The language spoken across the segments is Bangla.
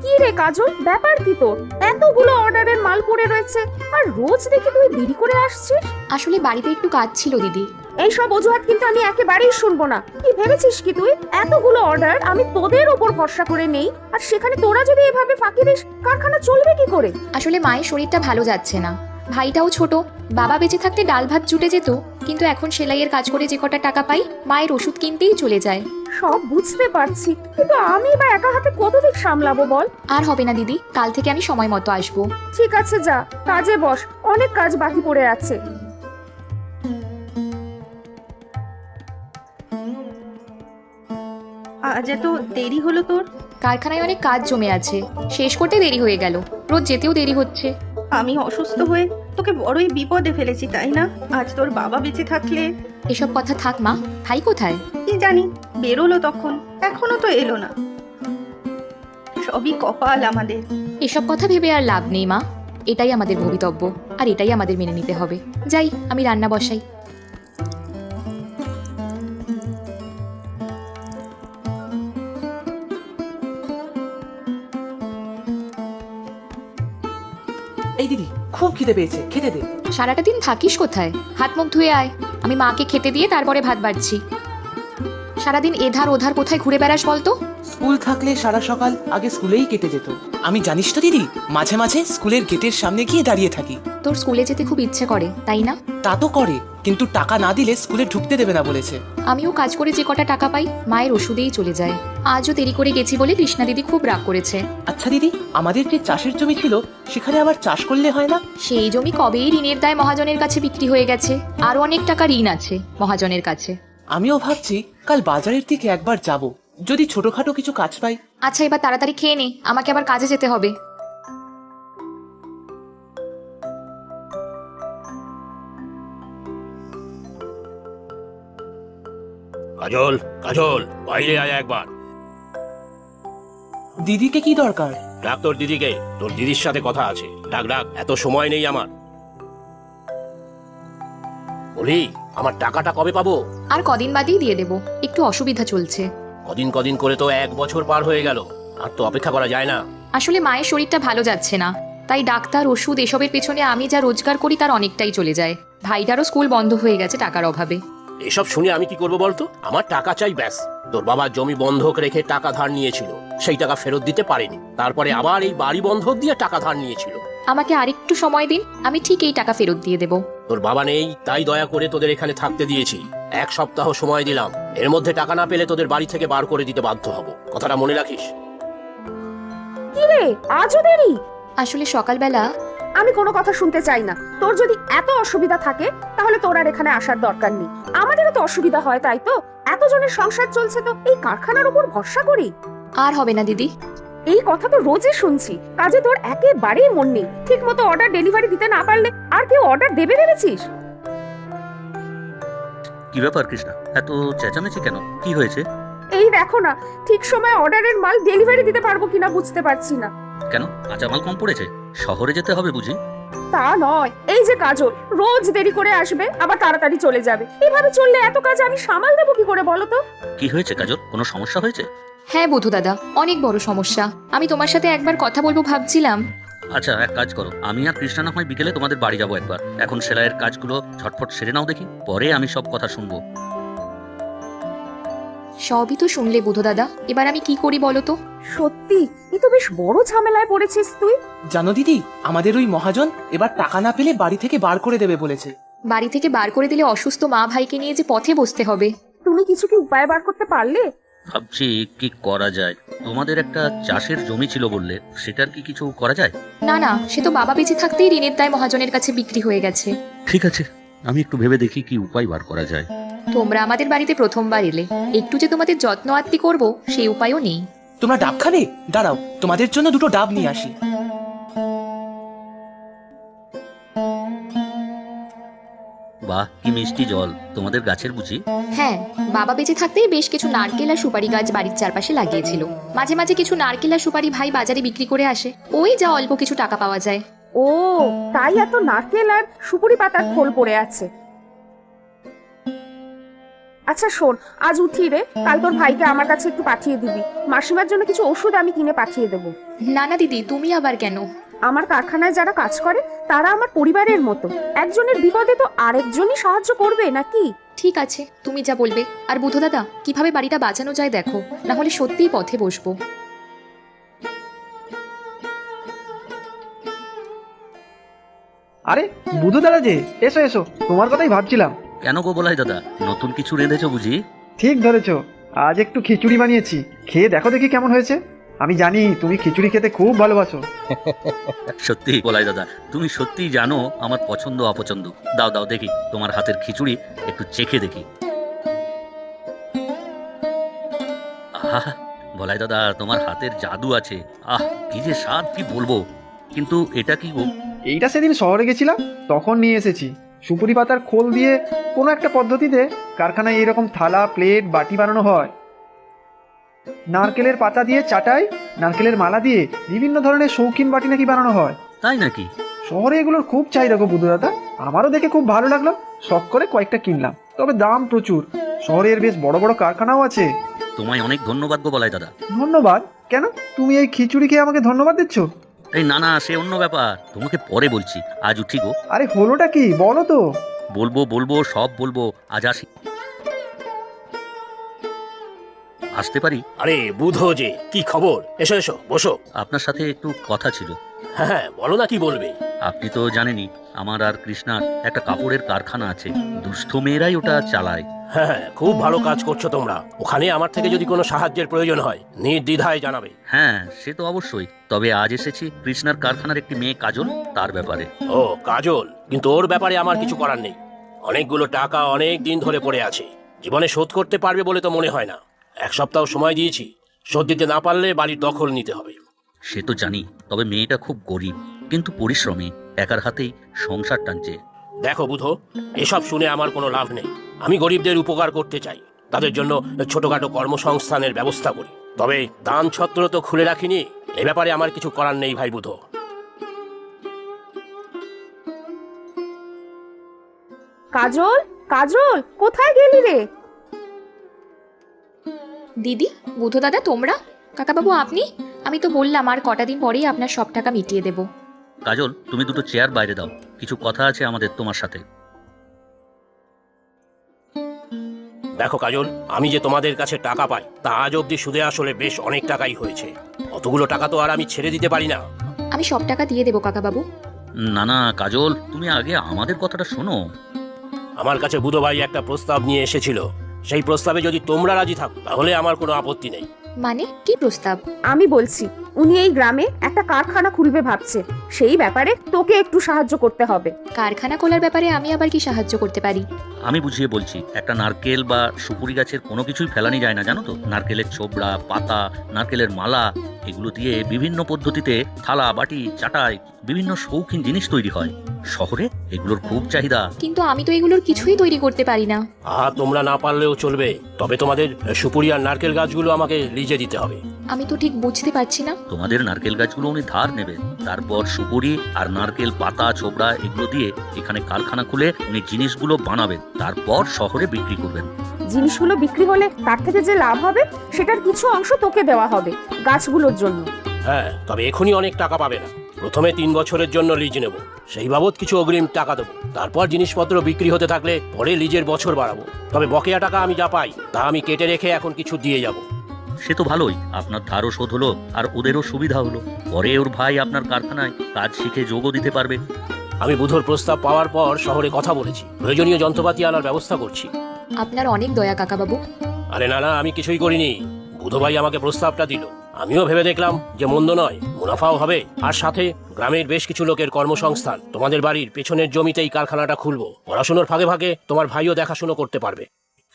কি রে কাজল, ব্যাপার কি তোর? এতগুলো অর্ডারের মাল পড়ে রয়েছে আর রোজ দেখি তুই দেরি করে আসছিস। আসলে বাড়িতে একটু কাজ ছিল দিদি। এইসব অজুহাত কিন্তু আমি একেবারেই শুনবো না। কি ভেবেছিস কি তুই এতগুলো অর্ডার আমি তোদের ওপর ভরসা করে নেই, আর সেখানে তোরা যদি এভাবে ফাঁকি দিস কারখানা চলবে কি করে? আসলে মায়ের শরীরটা ভালো যাচ্ছে না, ভাইটাও ছোট। বাবা বেঁচে থাকতে ডাল ভাত জুটে যেত, কিন্তু এখন সেলাইয়ের কাজ করে যে কটা টাকা পাই মায়ের ওষুধ কিনতেই চলে যায়। সব বুঝতে পারছি, কিন্তু আমি বা একা হাতে কতদিন সামলাবো বল? আর হবে না দিদি, কাল থেকে আমি সময় মতো আসবো। ঠিক আছে, যা কাজে বস, অনেক কাজ বাকি পড়ে আছে। আজ এত দেরি হলো তোর? কারখানায় অনেক কাজ জমে আছে, শেষ করতে দেরি হয়ে গেল। রোজ যেতেও দেরি হচ্ছে। আমি অসুস্থ হয়ে তোকে বড়ই বিপদে ফেলেছি, তাই না? আজ তোর বাবা বেঁচে থাকলে। এসব কথা থাক মা, ভাই কোথায়? কি জানি, বেরোলো তখন, এখনো তো এলো না। সবই কপাল আমাদের। এসব কথা ভেবে আর লাভ নেই মা, এটাই আমাদের ভবিতব্য, আর এটাই আমাদের মেনে নিতে হবে। যাই, আমি রান্না বসাই। এই দিদি, খুব খিদে পেয়েছে, খেতে দে। সারাটা দিন থাকিস কোথায়? হাত মুখ ধুয়ে আয়, আমি মাকে খেতে দিয়ে তারপরে ভাত বাড়ছি। সারাদিন এধার ওধার কোথায় ঘুরে বেড়াস বলতো? স্কুল থাকলে সারা সকাল আগে স্কুলেই কেটে যেত। আমি জানিস তো দিদি, মাঝে মাঝে স্কুলের গেটের সামনে গিয়ে দাঁড়িয়ে থাকি। তোর স্কুলে যেতে খুব ইচ্ছে করে, তাই না? তা তো করে, কিন্তু টাকা না দিলে স্কুলে ঢুকতে দেবে না বলেছে। আমিও কাজ করে যে কটা টাকা পাই মায়ের ওষুধেই চলে যায়। আজও দেরি করে গেছি বলে কৃষ্ণা দিদি খুব রাগ করেছে। আচ্ছা দিদি, আমাদের যে চাষের জমি ছিল সেখানে আবার চাষ করলে হয় না? সেই জমি কবেই ঋণের দায় মহাজনের কাছে বিক্রি হয়ে গেছে, আরো অনেক টাকা ঋণ আছে মহাজনের কাছে। আমিও ভাবছি কাল বাজারের দিকে একবার যাব, যদি ছোটখাটো কিছু কাজ পাই। আচ্ছা, এবার তাড়াতাড়ি খেয়ে নে, আমাকে আবার কাজে যেতে হবে। কাজল, কাজল, বাইরে আয় একবার। দিদিকে কি দরকার? ডাক তোর দিদিকে, তোর দিদির সাথে কথা আছে। ডাক ডাক, এত সময় নেই আমার। বলি, আমার টাকাটা কবে পাবো? আর কদিন বাদেই দিয়ে দেবো, একটু অসুবিধা চলছে। কদিন কদিন করে তো 1 বছর পার হয়ে গেল, আর তো অপেক্ষা করা যায় না। আসলে মায়ের শরীরটা ভালো যাচ্ছে না, তাই ডাক্তার ওষুধ এসবের পেছনে আমি যা রোজগার করি তার অনেকটাই চলে যায়। ভাইটারও স্কুল বন্ধ হয়ে গেছে টাকার অভাবে। এসব শুনে আমি কি করবো বলতো? আমার টাকা চাই, ব্যাস। তোর বাবা জমি বন্ধক রেখে টাকা ধার নিয়েছিল, সেই টাকা ফেরত দিতে পারেনি। তারপরে আবার এই বাড়ি বন্ধক দিয়ে টাকা ধার নিয়েছিল। আমাকে আরেকটু সময় দিন, আমি ঠিক এই টাকা ফেরত দিয়ে দেব। তোর বাবা নেই, তাই দয়া করে তোদের এখানে থাকতে দিয়েছি। 1 সপ্তাহ সময় দিলাম, এর মধ্যে টাকা না পেলে তোদের বাড়ি থেকে বার করে দিতে বাধ্য হব। কথাটা মনে রাখিস। কি রে, আজও দেরি? আসলে সকালবেলা আমি কোনো কথা শুনতে চাই না। তোর যদি এত অসুবিধা থাকে তাহলে তোর আর এখানে আসার দরকার নেই। আমাদেরও তো অসুবিধা হয়, তাই তো এতজনের সংসার চলছে, তো এই কারখানার উপর ভরসা করি? আর হবে না দিদি। এই কথা তো রোজই শুনছি, কাজে তোর একেবারেই মন নেই। ঠিক মতো অর্ডার ডেলিভারি দিতে না পারলে আর কেউ অর্ডার দেবে ভেবেছিস? কি ব্যাপার কৃষ্ণা, এত চেঁচামেচি কেন? কি হয়েছে? এই দেখো না, ঠিক সময় অর্ডারের মাল ডেলিভারি দিতে পারবো কিনা বুঝতে পারছি না। কেন, কাঁচামাল কম পড়েছে? শহরে যেতে হবে বুঝি? তা নয়, এই যে কাজল রোজ দেরি করে আসবে আবার তাড়াতাড়ি চলে যাবে, এভাবে চললে এত কাজ আমি সামাল দেবো কি করে বলো তো? কি হয়েছে কাজল, কোনো সমস্যা হয়েছে? হ্যাঁ বধূ দাদা, অনেক বড় সমস্যা। আমি তোমার সাথে একবার কথা বলবো ভাবছিলাম। আচ্ছা, এক কাজ করো, আমি আর কৃষ্ণা না হয় বিকেলে তোমাদের বাড়ি যাবো একবার। এখন সেলাইয়ের কাজগুলো ঝটফট সেরে নাও দেখি, পরে আমি সব কথা শুনবো। সবই তো শুনলে বধূ দাদা, এবার আমি কি করি বলো তো? সত্যি এ তো বেশ বড় ঝামেলায় পড়েছিস তুই। জানো দিদি, আমাদের ওই মহাজন এবার টাকা না পেলে বাড়ি থেকে বার করে দেবে বলেছে। বাড়ি থেকে বার করে দিলে অসুস্থ মা ভাইকে নিয়ে যে পথে বসতে হবে। তুমি কিছু কি উপায় বার করতে পারলে? ভাবছি কি করা যায়। তোমাদের একটা চাষের জমি ছিল বললে, সেটার কি কিছু করা যায়? না না, সে তো বাবা বেঁচে থাকতেই ঋণের দায় মহাজনের কাছে বিক্রি হয়ে গেছে। ঠিক আছে, আমি একটু ভেবে দেখি কি উপায় বার করা যায়। তোমরা আমাদের বাড়িতে প্রথমবার এলে, একটু যে তোমাদের যত্ন আত্তি করবো সেই উপায়ও নেই। তোমরা ডাব খাবে? দাঁড়াও, তোমাদের জন্য 2টো ডাব নিয়ে আসি। বাহ, কি মিষ্টি জল, তোমাদের গাছের বুঝি? হ্যাঁ, বাবা বেঁচে থাকতেই বেশ কিছু নারকেল আর সুপারি গাছ বাড়ির চারপাশে লাগিয়েছিল। মাঝে মাঝে কিছু নারকেল আর সুপারি ভাই বাজারে বিক্রি করে আসে, ওই যা অল্প কিছু টাকা পাওয়া যায়। ও, তাই এত নারকেল আর সুপুরি পাতার খোল পড়ে আছে। আচ্ছা শোন, আজ উঠি রে, কাল তোর ভাইকে আমার কাছে একটু পাঠিয়ে দিবি। মাসিমার জন্য কিছু ওষুধ আমি কিনে পাঠিয়ে দেবো। না না দিদি, তুমি আবার কেন? আমার কারখানায় যারা কাজ করে তারা আমার পরিবারের মতো, একজনের বিপদে তো আরেকজনই সাহায্য করবে নাকি? ঠিক আছে, তুমি যা বলবে। আর বুধো দাদা, কিভাবে বাড়িটা বাঁচানো যায় দেখো, না হলে সত্যিই পথে বসবো। আরে বুধু দাদা যে, এসো এসো, তোমার কথাই ভাবছিলাম। কেন গো বলাই দাদা, নতুন কিছু রেঁধেছো বুঝি? ঠিক ধরেছো, আজ একটু খিচুড়ি বানিয়েছি, খেয়ে দেখো দেখি কেমন হয়েছে। আমি জানি তুমি খিচুড়ি খেতে খুব ভালোবাসো। সত্যি বলাই দাদা, তুমি সত্যিই জানো আমার পছন্দ অপছন্দ। দাও দাও দেখি তোমার হাতের খিচুড়ি একটু চেখে দেখি। আহা বলাই দাদা, তোমার হাতের জাদু আছে। আহ কি যে স্বাদ, কি বলবো। কিন্তু এটা কি গো? এইটা সেদিন শহরে গেছিলাম তখন নিয়ে এসেছি। সুপুরি পাতার খোল দিয়ে কোনো একটা পদ্ধতিতে কারখানায় এইরকম থালা, প্লেট, বাটি বানানো হয়। নারকেলের পাতা দিয়ে চাটাই, নারকেলের মালা দিয়ে বিভিন্ন ধরনের শৌখিন বাটি নাকি বানানো হয়। তাই নাকি? শহরে এগুলোর খুব চাহিদা গো বুধু দাদা। আমারও দেখে খুব ভালো লাগলো, শখ করে কয়েকটা কিনলাম। তবে দাম প্রচুর। শহরে এর বেশ বড় বড় কারখানাও আছে। তোমায় অনেক ধন্যবাদ গো বলাই দাদা। ধন্যবাদ কেন? তুমি এই খিচুড়ি খেয়ে আমাকে ধন্যবাদ দিচ্ছ? এই না না, সে অন্য ব্যাপার, তোমাকে পরে বলছি। আজ উঠি গো। আরে হলোটা কি বলো তো? বলবো বলবো, সব বলবো, আজ আসি। আসতে পারি? আরে বুধো যে, কি খবর? এসো এসো, বসো। আপনার সাথে একটু কথা ছিল। হ্যাঁ হ্যাঁ, বলো না, কি বলবে? আপনি তো জানেনই আমার আর কৃষ্ণার একটা কাপড়ের কারখানা আছে। দুস্থ মেয়েরাই ওটা চালায়। হ্যাঁ হ্যাঁ, খুব ভালো কাজ করছো তোমরা। ওখানে আমার থেকে যদি কোনো সাহায্যের প্রয়োজন হয় নির্দ্বিধায় জানাবে। হ্যাঁ সে তো অবশ্যই। তবে আজ এসেছি কৃষ্ণার কারখানার একটি মেয়ে কাজল, তার ব্যাপারে। ও কাজল, কিন্তু ওর ব্যাপারে আমার কিছু করার নেই। অনেকগুলো টাকা অনেক দিন ধরে পড়ে আছে, জীবনে শোধ করতে পারবে বলে তো মনে হয় না। 1 সপ্তাহ সময় দিয়েছি, শোধ দিতে না পারলে বাড়ির দখল নিতে হবে। সে তো জানি, তবে মেয়েটা খুব গরিব, কিন্তু পরিশ্রমী, একার হাতেই সংসার টানছে। দেখো বুধো, এসব শুনে আমার কোনো লাভ নেই। আমি গরিবদের উপকার করতে চাই, তাদের জন্য ছোটখাটো কর্মসংস্থানের ব্যবস্থা করি। তবে দান ছত্র তো খুলে রাখিনি, এ ব্যাপারে আমার কিছু করার নেই ভাই বুধো। কাজল, কাজল, কোথায় গেলি রে? দিদি, বুধো দাদা, তোমরা? কাকাবাবু আপনি? আমি তো বললাম আর কটা দিন পরেই আপনার সব টাকা মিটিয়ে দেব। কাজল, তুমি দুটো চেয়ার বাইরে দাও, কিছু কথা আছে আমাদের তোমার সাথে। দেখো কাজল, আমি যে তোমাদের কাছে টাকা পাই তা আজ অব্দি সুদে আসলে বেশ অনেক টাকাই হয়েছে। অতগুলো টাকা তো আর আমি ছেড়ে দিতে পারি না। আমি সব টাকা দিয়ে দেবো কাকাবাবু। না না কাজল, তুমি আগে আমাদের কথাটা শোনো। আমার কাছে বুধো ভাই একটা প্রস্তাব নিয়ে এসেছিল। সেই প্রস্তাবে যদি তোমরা রাজি থাকো তাহলে আমার কোনো আপত্তি নেই। মানে কি প্রস্তাব? আমি বলছি, উনি এই গ্রামে একটা কারখানা খুলবে ভাবছে, সেই ব্যাপারে তোকে একটু সাহায্য করতে হবে। কারখানা খোলার ব্যাপারে আমি আবার কি সাহায্য করতে পারি? আমি বুঝিয়ে বলছি, একটা নারকেল বা সুপুরি গাছের কোনো কিছুই ফেলানি যায় না, জানো তো? নারকেলের ছোবড়া, পাতা, নারকেলের মালা, এগুলো দিয়ে বিভিন্ন পদ্ধতিতে থালা, বাটি, চাটাই, বিভিন্ন শৌখিন জিনিস তৈরি হয়। শহরে এগুলোর খুব চাহিদা। কিন্তু আমি তো এগুলোর কিছুই তৈরি করতে পারি না। তোমরা না পারলেও চলবে, তবে তোমাদের সুপুরি আর নারকেল গাছগুলো আমাকে লিজে দিতে হবে। আমি তো ঠিক বুঝতে পারছি না। তোমাদের নারকেল গাছগুলো উনি ধার নেবেন, তারপর সুপুরি আর নারকেল পাতা, ছোবড়া এগুলো দিয়ে এখানে কারখানা খুলে উনি জিনিসগুলো বানাবেন, তারপর শহরে বিক্রি করবেন। জিনিসগুলো বিক্রি হলে তার থেকে যে লাভ হবে সেটার কিছু অংশ তোকে দেওয়া হবে গাছগুলোর জন্য। হ্যাঁ, তবে এখনই অনেক টাকা পাবে না। প্রথমে 3 বছরের জন্য লিজ নেব, সেই বাবদ কিছু অগ্রিম টাকা দেবো। তারপর জিনিসপত্র বিক্রি হতে থাকলে পরে লিজের বছর বাড়াবো। তবে বকেয়া টাকা আমি যা পাই তা আমি কেটে রেখে এখন কিছু দিয়ে যাব। সে তো ভালোই, আপনার ধারও শোধ হলো আর ওদেরও সুবিধা হলো। পরে ওর ভাই আপনার কারখানায় কাজ শিখে যোগও দিতে পারবে। আমি বুধোর প্রস্তাব পাওয়ার পর শহরে কথা বলেছি, প্রয়োজনীয় যন্ত্রপাতি আনার ব্যবস্থা করছি। আপনার অনেক দয়া কাকাবাবু। আরে না না, আমি কিছুই করিনি। বুধো ভাই আমাকে প্রস্তাবটা দিল, আমিও ভেবে দেখলাম যে মন্দ নয়, মুনাফাও হবে, আর সাথে গ্রামের বেশ কিছু লোকের কর্মসংস্থান। তোমাদের বাড়ির পেছনের জমিতেই কারখানাটা খুলবো, পড়াশোনার ফাঁকে ফাঁকে তোমার ভাইও দেখাশুনো করতে পারবে।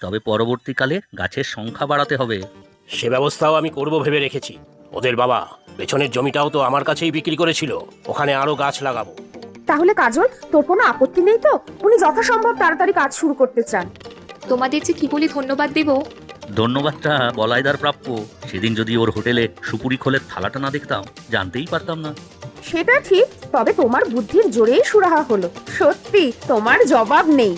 তবে পরবর্তীকালে গাছের সংখ্যা বাড়াতে হবে। সে ব্যবস্থাও আমি করব ভেবে রেখেছি। ওদের বাবা পেছনের জমিটাও তো আমার কাছেই বিক্রি করেছিল, ওখানে আরো গাছ লাগাবো। তাহলে কাজল, তোর কোনো আপত্তি নেই তো? উনি যথাসম্ভব তাড়াতাড়ি কাজ শুরু করতে চান। তোমাদের যে কি বলে ধন্যবাদ দেব। ধন্যবাদটা বলাইদার প্রাপ্য। সেদিন যদি ওর হোটেলে সুপুরি খোলের থালাটা না দেখতাম, জানতেই পারতাম না। সেটা ঠিক, তবে তোমার বুদ্ধির জোরেই সুরাহা হলো। সত্যি তোমার জবাব নেই।